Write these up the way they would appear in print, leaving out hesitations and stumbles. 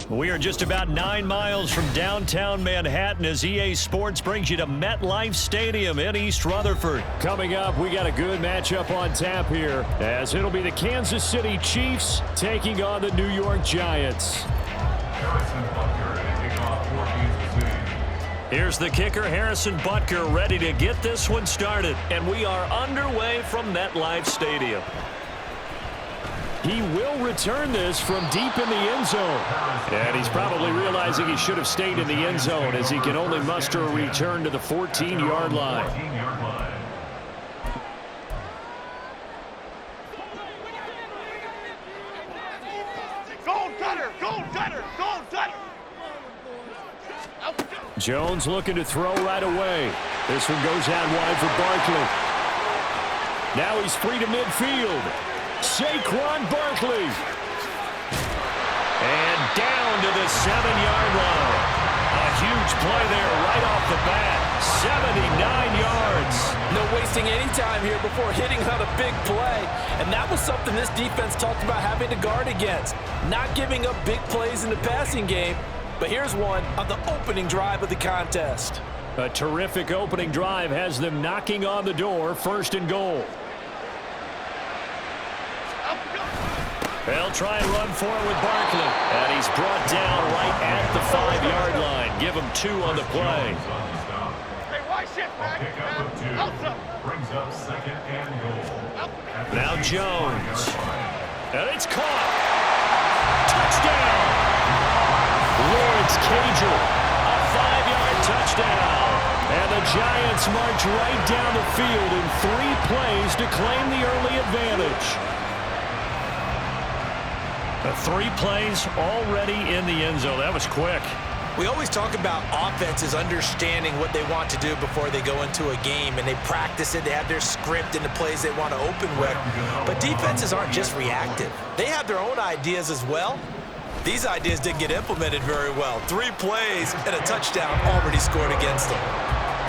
We are just about 9 miles from downtown Manhattan as EA Sports brings you to MetLife Stadium in East Rutherford. Coming up, we got a good matchup on tap here, as it'll be the Kansas City Chiefs taking on the New York Giants. Here's the kicker, Harrison Butker, ready to get this one started. And we are underway from MetLife Stadium. He will return this from deep in the end zone. And he's probably realizing he should have stayed in the end zone, as he can only muster a return to the 14-yard line. Jones looking to throw right away. This one goes out wide for Barkley. Now he's free to midfield. Saquon Barkley. And down to the 7-yard line. A huge play there right off the bat. 79 yards. No wasting any time here before hitting on a big play. And that was something this defense talked about having to guard against. Not giving up big plays in the passing game. But here's one on the opening drive of the contest. A terrific opening drive has them knocking on the door, 1st and goal. They'll try and run forward with Barkley. And he's brought down right at the 5-yard line. Give him 2 on the play. Hey, why shift back? Brings up 2nd and goal. Now Jones. And it's caught. Touchdown. Lawrence Cager, a 5-yard touchdown. And the Giants march right down the field in 3 plays to claim the early advantage. The 3 plays already in the end zone. That was quick. We always talk about offenses understanding what they want to do before they go into a game, and they practice it. They have their script and the plays they want to open with. But defenses aren't just reactive. They have their own ideas as well. These ideas didn't get implemented very well. 3 plays and a touchdown already scored against them.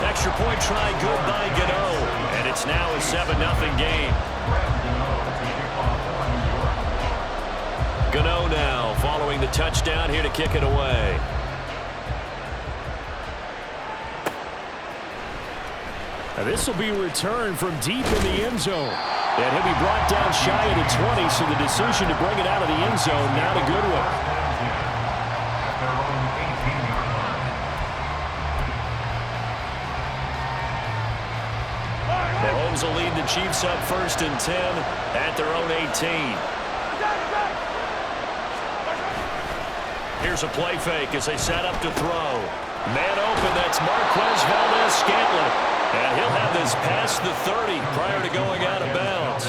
Extra point try good by Gano. And it's now a 7-0 game. Gano now following the touchdown here to kick it away. Now this will be returned from deep in the end zone. And he'll be brought down shy of the 20, so the decision to bring it out of the end zone, not a good one. Mahomes will lead the Chiefs up 1st and 10 at their own 18. Here's a play fake as they set up to throw. Man open, that's Marquez Valdez-Scantling. And he'll have this past the 30 prior to going out of bounds.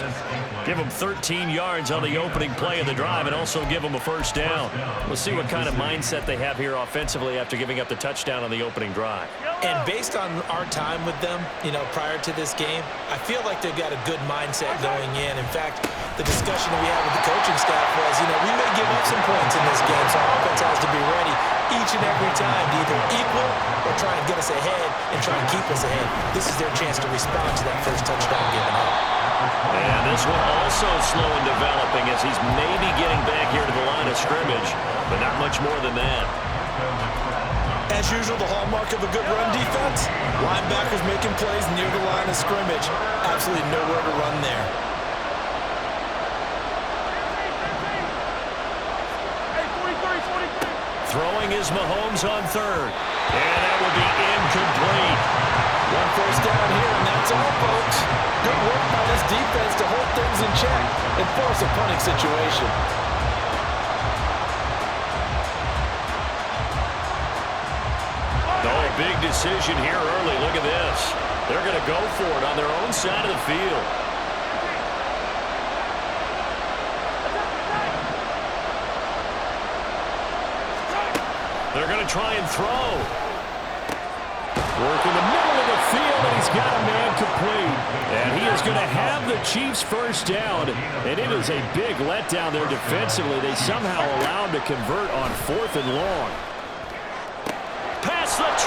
Give him 13 yards on the opening play of the drive and also give him a 1st down. We'll see what kind of mindset they have here offensively after giving up the touchdown on the opening drive. And based on our time with them, prior to this game, I feel like they've got a good mindset going in. In fact, the discussion that we had with the coaching staff was, we may give up some points in this game, so our offense has to be ready each and every time to either equal or try and get us ahead and try and keep us ahead. This is their chance to respond to that first touchdown given up. And this one also slow in developing as he's maybe getting back here to the line of scrimmage, but not much more than that. As usual, the hallmark of a good run defense, linebackers making plays near the line of scrimmage. Absolutely nowhere to run there. Throwing is Mahomes on 3rd. And that will be incomplete. 1 first down here, and that's all, folks. Good work by this defense to hold things in check and force a punting situation. Oh, big decision here early. Look at this. They're going to go for it on their own side of the field. They're going to try and throw. Work in the middle of the field, and he's got a man complete. And he is going to have the Chiefs 1st down. And it is a big letdown there defensively. They somehow allow him to convert on 4th and long. Past the 20.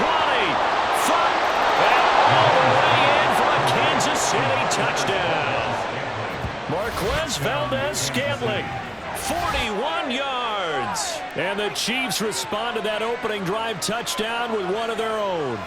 Front. And all the way in for a Kansas City touchdown. Marquez Valdez-Scantling, 41 yards. Jones. And the Chiefs respond to that opening drive touchdown with one of their own.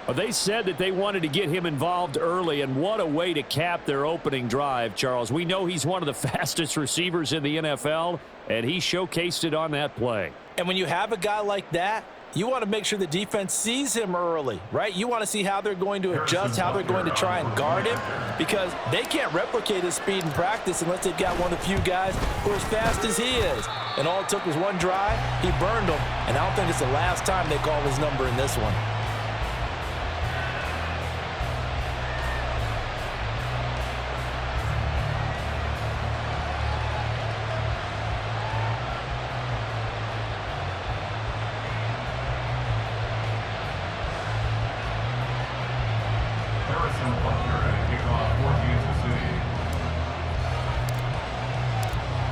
Well, they said that they wanted to get him involved early, and what a way to cap their opening drive, Charles. We know he's one of the fastest receivers in the NFL, and he showcased it on that play. And when you have a guy like that, you want to make sure the defense sees him early, right? You want to see how they're going to adjust, how they're going to try and guard him, because they can't replicate his speed in practice unless they've got one of the few guys who are as fast as he is. And all it took was one drive. He burned them, and I don't think it's the last time they call his number in this one.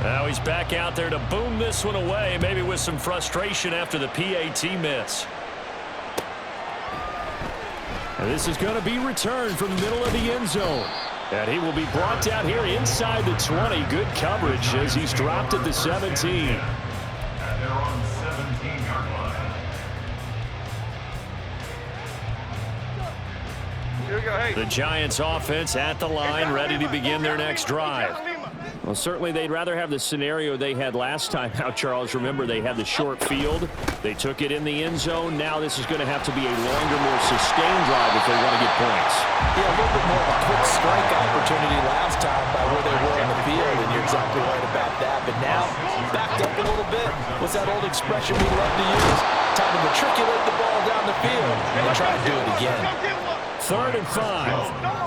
Now he's back out there to boom this one away, maybe with some frustration after the PAT miss. And this is going to be returned from the middle of the end zone. And he will be brought down here inside the 20. Good coverage as he's dropped at the 17. And they're on the 17-yard line. Here we go, hey. The Giants offense at the line, ready to begin their next drive. Well, certainly they'd rather have the scenario they had last time out, Charles. Remember, they had the short field. They took it in the end zone. Now this is going to have to be a longer, more sustained drive if they want to get points. Yeah, a little bit more of a quick strike opportunity last time by where they were on the field, and you're exactly right about that. But now, backed up a little bit. What's that old expression we love to use? Time to matriculate the ball down the field and try to do it again. 3rd and 5. A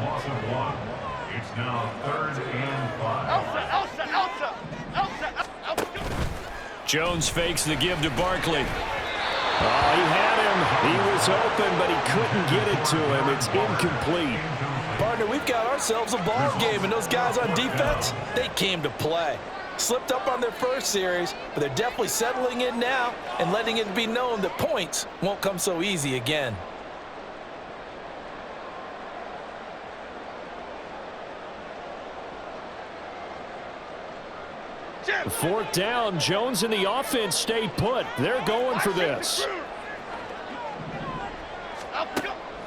loss of 1. It's now 3rd and 5. Jones fakes the give to Barkley. Oh, he had him. He was open, but he couldn't get it to him. It's incomplete. Partner, we've got ourselves a ball game, and those guys on defense, they came to play. Slipped up on their first series, but they're definitely settling in now and letting it be known that points won't come so easy again. Fourth down, Jones and the offense stay put. They're going for this.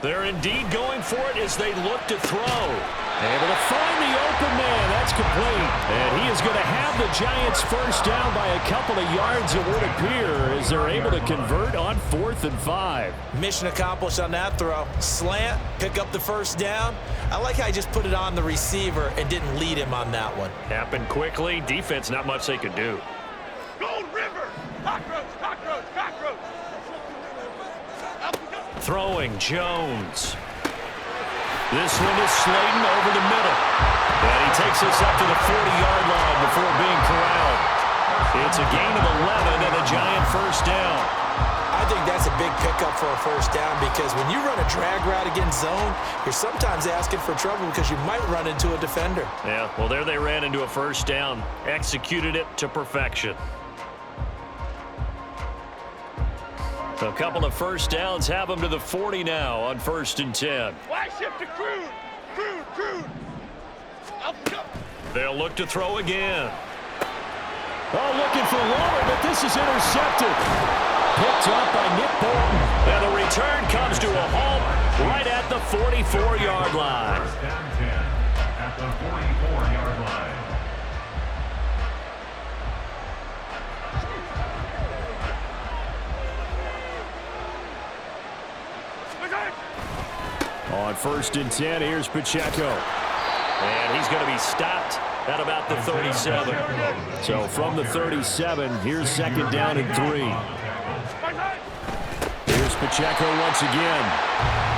They're indeed going for it as they look to throw. Able to find the open man. That's complete. And he is going to have the Giants first down by a couple of yards, it would appear, as they're able to convert on 4th and 5. Mission accomplished on that throw. Slant, pick up the first down. I like how he just put it on the receiver and didn't lead him on that one. Happened quickly. Defense, not much they could do. Gold River! Cockroach, cockroach, cockroach! Throwing, Jones. This one is Slayton over the middle. And he takes us up to the 40-yard line before being corralled. It's a gain of 11 and a Giant first down. I think that's a big pickup for a first down because when you run a drag route against zone, you're sometimes asking for trouble because you might run into a defender. Yeah, well, there they ran into a first down. Executed it to perfection. A couple of first downs have them to the 40 now on 1st and 10. Why shift to Crude? Crude! They'll look to throw again. Oh, looking for Waller, but this is intercepted. Picked up by Nick Bolton. And the return comes to a halt right at the 44-yard line. 1st and 10 at the 44-yard line. On 1st and 10, here's Pacheco. And he's going to be stopped at about the 37. So from the 37, here's 2nd down and 3. Here's Pacheco once again.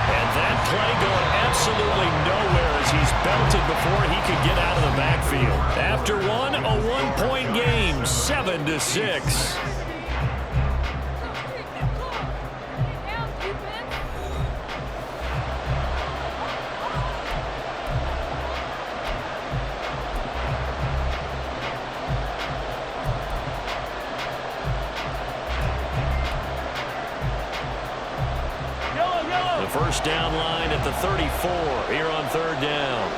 And that play going absolutely nowhere as he's belted before he could get out of the backfield. After one, a one-point game, 7-6. First down line at the 34 here on 3rd down.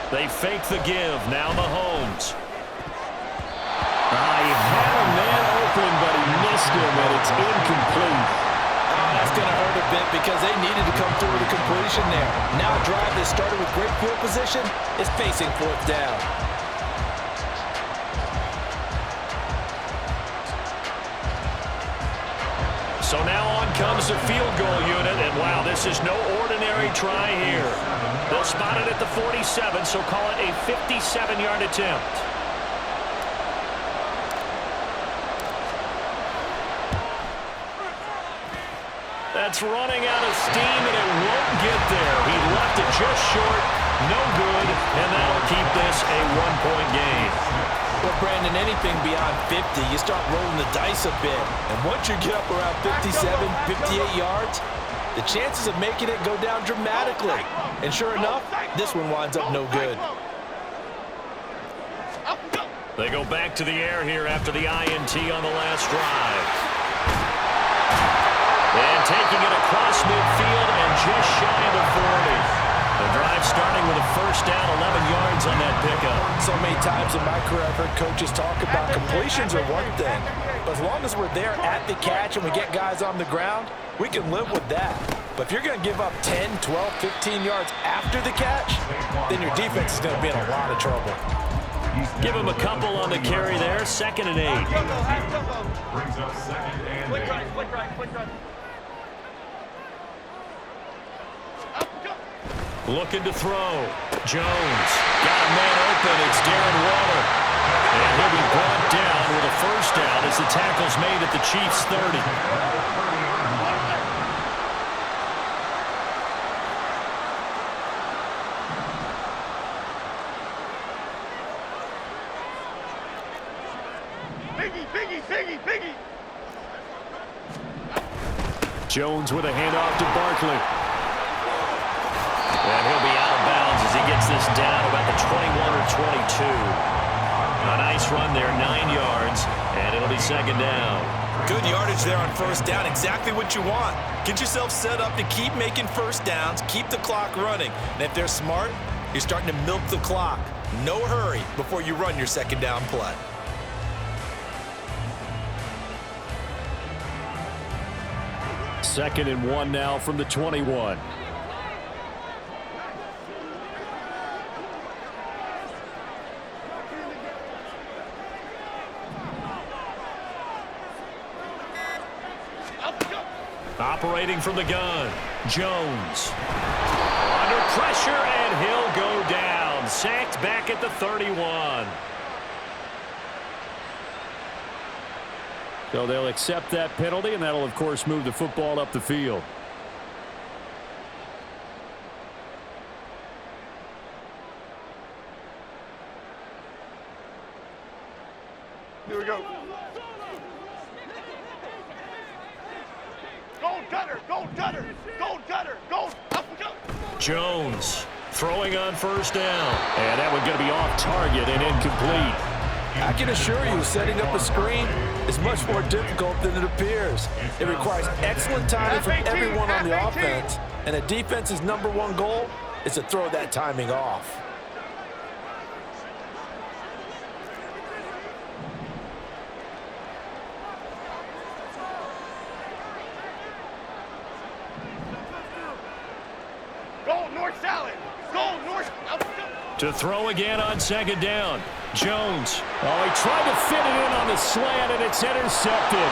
They fake the give. Now Mahomes. He had a man open, but he missed him, and it's incomplete. That's going to hurt a bit because they needed to come through with a completion there. Now a drive that started with great field position is facing fourth down. So now on comes the field goal unit, and wow, this is no ordinary try here. They'll spot it at the 47, so call it a 57-yard attempt. That's running out of steam, and it won't get there. He left it just short, no good, and that'll keep this a one-point game. Well, Brandon, anything beyond 50, you start rolling the dice a bit. And once you get up around 57, 58 yards, the chances of making it go down dramatically. And sure enough, this one winds up no good. They go back to the air here after the INT on the last drive. And taking it across midfield and just shy of the 40. The drive starting with a first down, 11 yards on that pickup. So many times in my career, I've heard coaches talk about completions are one thing. But as long as we're there at the catch and we get guys on the ground, we can live with that. But if you're going to give up 10, 12, 15 yards after the catch, then your defense is going to be in a lot of trouble. Give him a couple on the carry there, 2nd and 8. Brings up 2nd and 8. Flick right. Looking to throw. Jones got a man open. It's Darren Waller. And he'll be brought down with a first down as the tackle's made at the Chiefs' 30. Biggie. Jones with a handoff to Barkley. And he'll be out of bounds as he gets this down about the 21 or 22. A nice run there, 9 yards, and it'll be 2nd down. Good yardage there on first down, exactly what you want. Get yourself set up to keep making first downs, keep the clock running. And if they're smart, you're starting to milk the clock. No hurry before you run your 2nd down play. Second and 1 now from the 21. Operating from the gun, Jones. Under pressure, and he'll go down. Sacked back at the 31. So they'll accept that penalty, and that'll, of course, move the football up the field. Here we go. Gold cutter. Up we go. Jones throwing on first down. And that one going to be off target and incomplete. I can assure you, setting up a screen is much more difficult than it appears. It requires excellent timing from everyone on the offense, and a defense's #1 goal is to throw that timing off. Gold north salad. Gold north. To throw again on 2nd down. Jones. Oh, he tried to fit it in on the slant, and it's intercepted.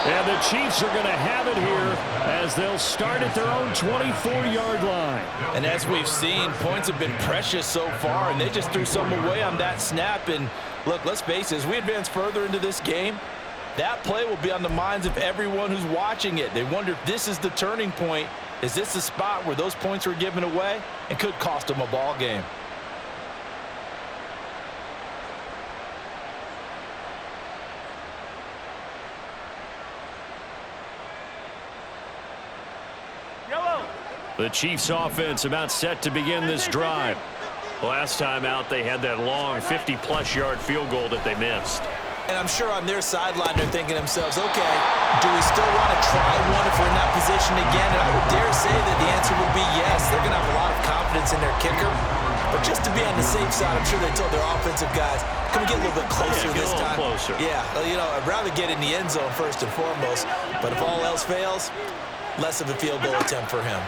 And the Chiefs are going to have it here as they'll start at their own 24-yard line. And as we've seen, points have been precious so far, and they just threw some away on that snap. And look, let's face it, as we advance further into this game, that play will be on the minds of everyone who's watching it. They wonder if this is the turning point. Is this the spot where those points were given away and could cost them a ball game? The Chiefs offense about set to begin this drive. Last time out, they had that long 50-plus yard field goal that they missed. And I'm sure on their sideline they're thinking to themselves, okay, do we still want to try one if we're in that position again? And I would dare say that the answer would be yes. They're going to have a lot of confidence in their kicker. But just to be on the safe side, I'm sure they told their offensive guys, can we get a little bit closer this time? Closer. Yeah, you know, I'd rather get in the end zone first and foremost. But if all else fails, less of a field goal attempt for him.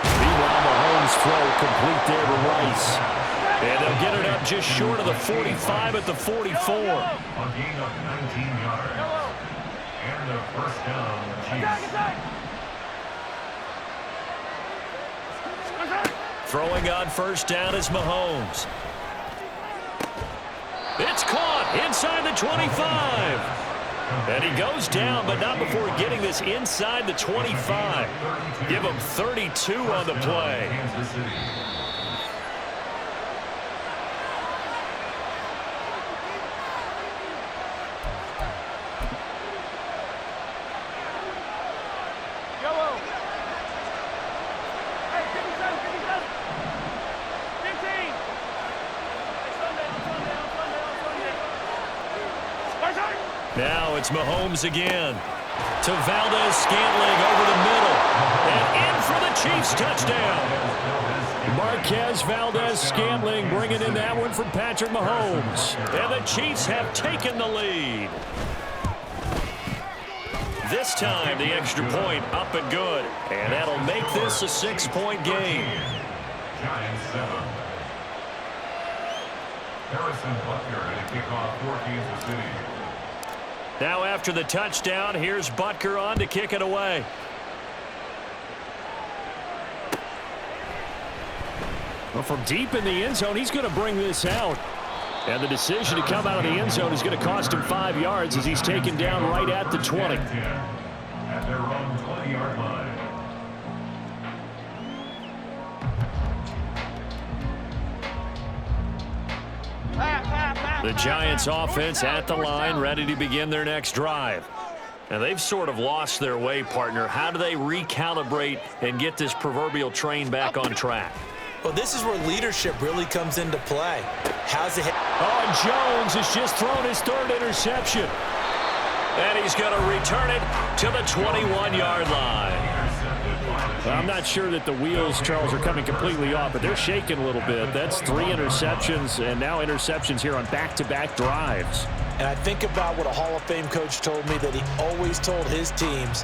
Meanwhile, Mahomes' throw complete there to Rice. And they'll get it up just short of the 45 at the 44. A gain of 19 yards. And a first down, Chiefs. Throwing on first down is Mahomes. It's caught inside the 25. And he goes down, but not before getting this inside the 25. Give him 32 on the play. Now it's Mahomes again. To Valdez-Scantling over the middle. And in for the Chiefs touchdown. Marquez Valdez-Scantling bringing in that one from Patrick Mahomes. And the Chiefs have taken the lead. This time the extra point up and good. And that'll make this a 6-point game. Giants 7. Harrison Butker and a kickoff for Kansas City. Now after the touchdown, here's Butker on to kick it away. Well, from deep in the end zone, he's going to bring this out. And the decision to come out of the end zone is going to cost him 5 yards as he's taken down right at the 20. At their own 20-yard line. The Giants offense at the line, ready to begin their next drive. And they've sort of lost their way, partner. How do they recalibrate and get this proverbial train back on track? Well, this is where leadership really comes into play. How's it hit? Oh, and Jones has just thrown his third interception. And he's going to return it to the 21-yard line. Well, I'm not sure that the wheels, Charles, are coming completely off, but they're shaking a little bit. That's 3 interceptions, and now interceptions here on back-to-back drives. And I think about what a Hall of Fame coach told me, that he always told his teams,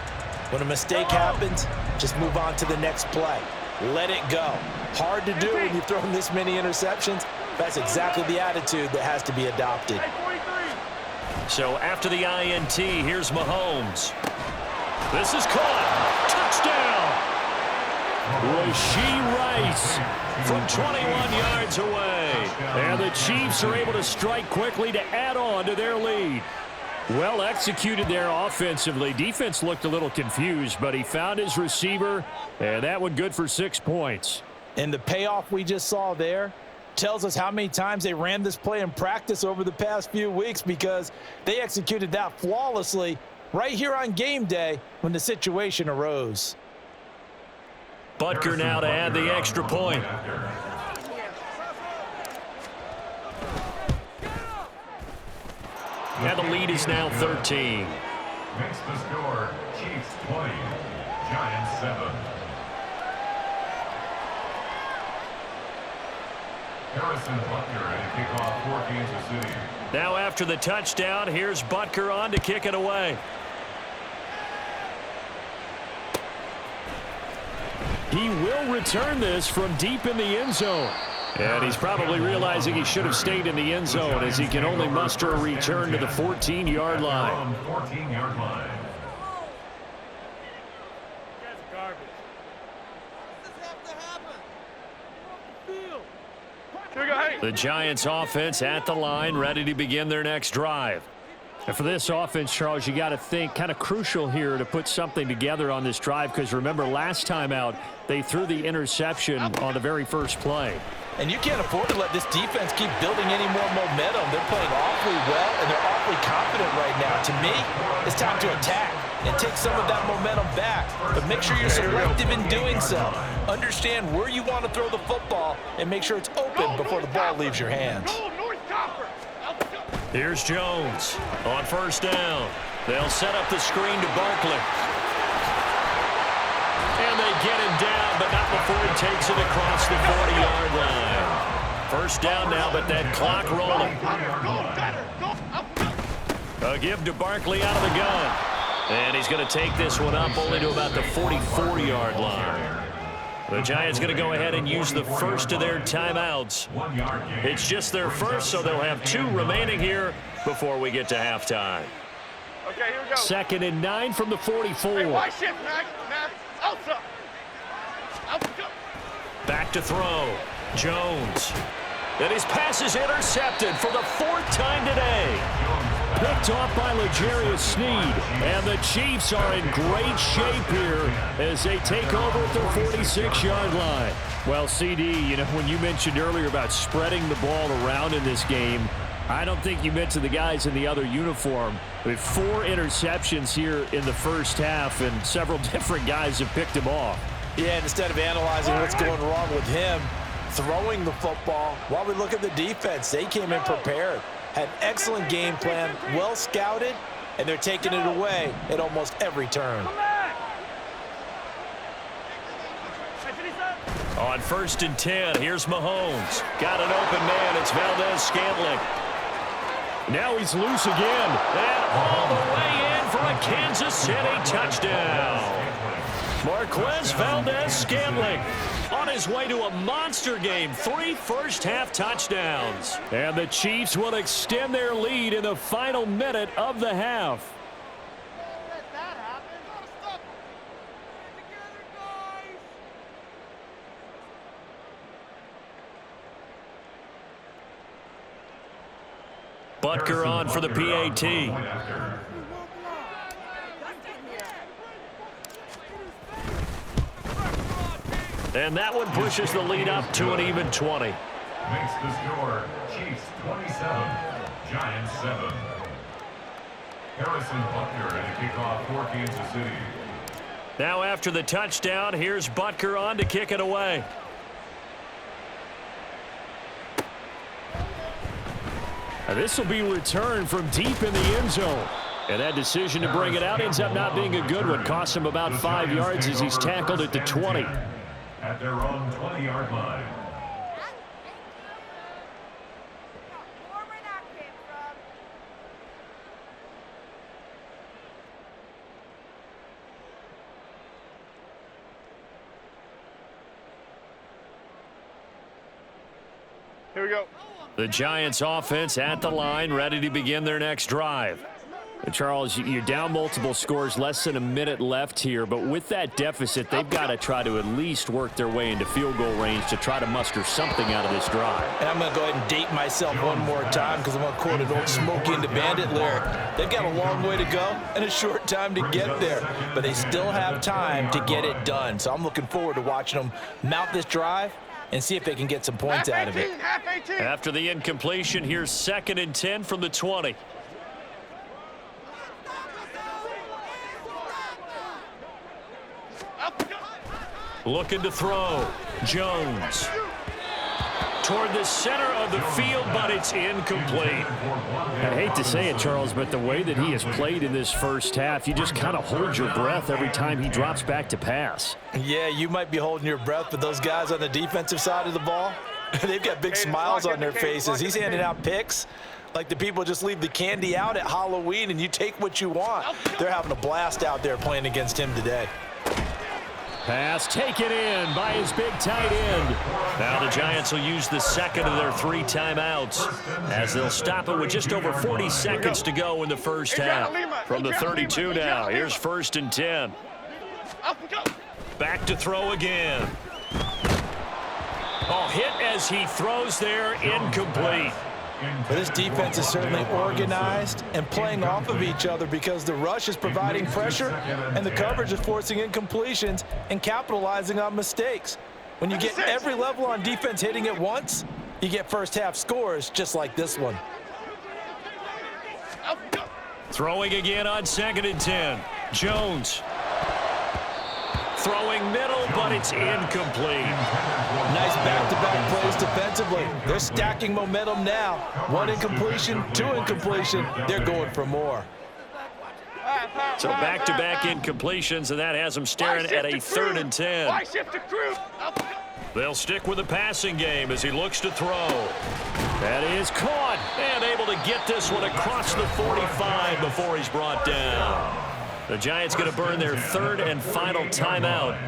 when a mistake happens, just move on to the next play. Let it go. Hard to do when you've thrown this many interceptions. That's exactly the attitude that has to be adopted. So after the INT, here's Mahomes. This is caught. Touchdown. Rashee Rice From 21 yards away. And the Chiefs are able to strike quickly to add on to their lead. Well executed there offensively. Defense looked a little confused, but he found his receiver, and that one good for 6 points. And the payoff we just saw there tells us how many times they ran this play in practice over the past few weeks, because they executed that flawlessly right here on game day when the situation arose. Butker now to add the extra point. And the lead is now 13. Makes the score Chiefs 20, Giants 7. Harrison Butker and a kickoff for Kansas City. Now after the touchdown, here's Butker on to kick it away. He will return this from deep in the end zone. And he's probably realizing he should have stayed in the end zone, as he can only muster a return to the 14-yard line. 14-yard line. The Giants offense at the line, ready to begin their next drive. And for this offense, Charles, you got to think kind of crucial here to put something together on this drive, because remember, last time out, they threw the interception on the very first play. And you can't afford to let this defense keep building any more momentum. They're playing awfully well, and they're awfully confident right now. To me, it's time to attack and take some of that momentum back. But make sure you're selective in doing so. Understand where you want to throw the football and make sure it's open before the ball leaves your hands. Here's Jones on first down. They'll set up the screen to Barkley. And they get him down, but not before he takes it across the 40 2-yard line. First down now, but that clock rolling. A give to Barkley out of the gun. And he's going to take this one up only to about the 44-yard line. The Giants going to go ahead and use the first of their timeouts. It's just their first, so they'll have 2 remaining here before we get to halftime. Okay, here we go. 2nd and 9 from the 44. Hey, wide shift, Mac. Outside. Back to throw. Jones. And his pass is intercepted for the 4th time today. Picked off by L'Jarius Sneed. And the Chiefs are in great shape here as they take over at their 46-yard line. Well, CD, you know, when you mentioned earlier about spreading the ball around in this game, I don't think you mentioned the guys in the other uniform. With 4 interceptions here in the first half, and several different guys have picked him off. Yeah, and instead of analyzing what's going wrong with him, throwing the football, while we look at the defense, they came in prepared. Had excellent game plan, well scouted, and they're taking it away at almost every turn. On 1st and 10, here's Mahomes. Got an open man. It's Valdez-Scantling. Now he's loose again. And all the way in for a Kansas City touchdown. Marquez Valdez-Scantling on his way to a monster game. 3 first-half touchdowns. And the Chiefs will extend their lead in the final minute of the half. Butker on for the PAT. And that one pushes the lead up to an even 20. Makes the score Chiefs 27, Giants 7. Harrison Butker and a kickoff for Kansas City. Now after the touchdown, here's Butker on to kick it away. This will be returned from deep in the end zone. And that decision to bring it out ends up not being a good one. Cost him about 5 yards as he's tackled at the 20. At their own 20-yard line. Here we go. The Giants offense at the line, ready to begin their next drive. Charles, you're down multiple scores, less than a minute left here, but with that deficit, they've got to try to at least work their way into field goal range to try to muster something out of this drive. And I'm going to go ahead and date myself one more time because I'm going to quote an old Smokey and the Bandit lyric. They've got a long way to go and a short time to get there, but they still have time to get it done. So I'm looking forward to watching them mount this drive and see if they can get some points out of it. After the incompletion, here's 2nd and 10 from the 20. Looking to throw. Jones. Toward the center of the field, but it's incomplete. I hate to say it, Charles, but the way that he has played in this first half, you just kind of hold your breath every time he drops back to pass. Yeah, you might be holding your breath, but those guys on the defensive side of the ball, they've got big smiles on their faces. He's handing out picks like the people just leave the candy out at Halloween and you take what you want. They're having a blast out there playing against him today. Pass taken in by his big tight end. Now the Giants will use the second of their 3 timeouts as they'll stop it with just over 40 seconds to go in the first half. From the 32 now, here's 1st and 10. Back to throw again. Oh, hit as he throws there, incomplete. But this defense is certainly organized and playing off of each other because the rush is providing pressure and the coverage is forcing incompletions and capitalizing on mistakes. When you get every level on defense hitting at once, you get first half scores just like this one. Throwing again on 2nd and 10. Jones. Throwing middle, but it's incomplete. Nice back-to-back plays defensively. They're stacking momentum now. 1 incompletion, 2 incompletion. They're going for more. So back-to-back incompletions, and that has them staring at a 3rd and 10. They'll stick with the passing game as he looks to throw. That is caught and able to get this one across the 45 before he's brought down. The Giants going to burn their third and final timeout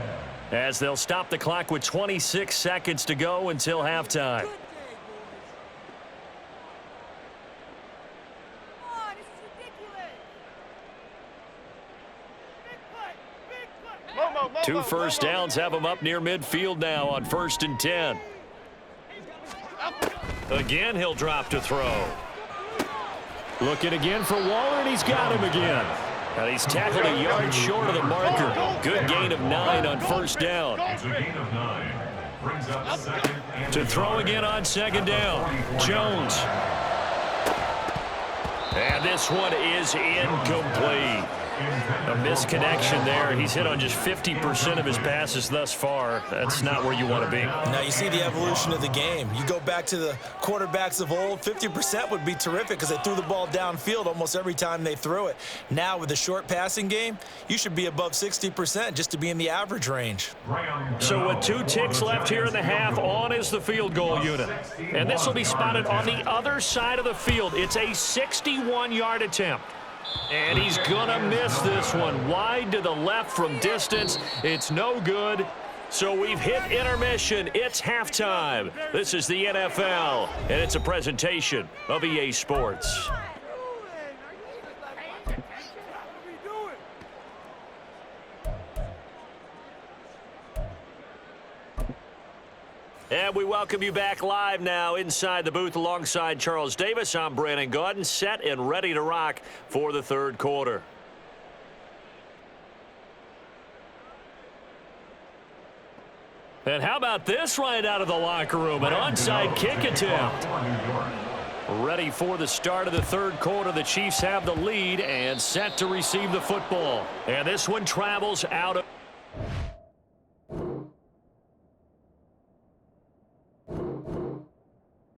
as they'll stop the clock with 26 seconds to go until halftime. Two first downs have him up near midfield now on 1st and 10. Again, he'll drop to throw. Looking again for Waller, and he's got him again. And he's tackled a yard short of the marker. Good gain of 9 on 1st down. It's a gain of 9. Brings up second and To throw again on 2nd down. Jones. And this one is incomplete. A misconnection there. He's hit on just 50% of his passes thus far. That's not where you want to be. Now you see the evolution of the game. You go back to the quarterbacks of old, 50% would be terrific because they threw the ball downfield almost every time they threw it. Now with the short passing game, you should be above 60% just to be in the average range. So with 2 ticks left here in the half, on is the field goal unit. And this will be spotted on the other side of the field. It's a 61-yard attempt. And he's gonna miss this one. Wide to the left from distance. It's no good. So we've hit intermission. It's halftime. This is the NFL, and it's a presentation of EA Sports. And we welcome you back live now inside the booth alongside Charles Davis. I'm Brandon Gaudin, set and ready to rock for the 3rd quarter. And how about this right out of the locker room? An onside kick attempt. Ready for the start of the 3rd quarter. The Chiefs have the lead and set to receive the football. And this one travels out of...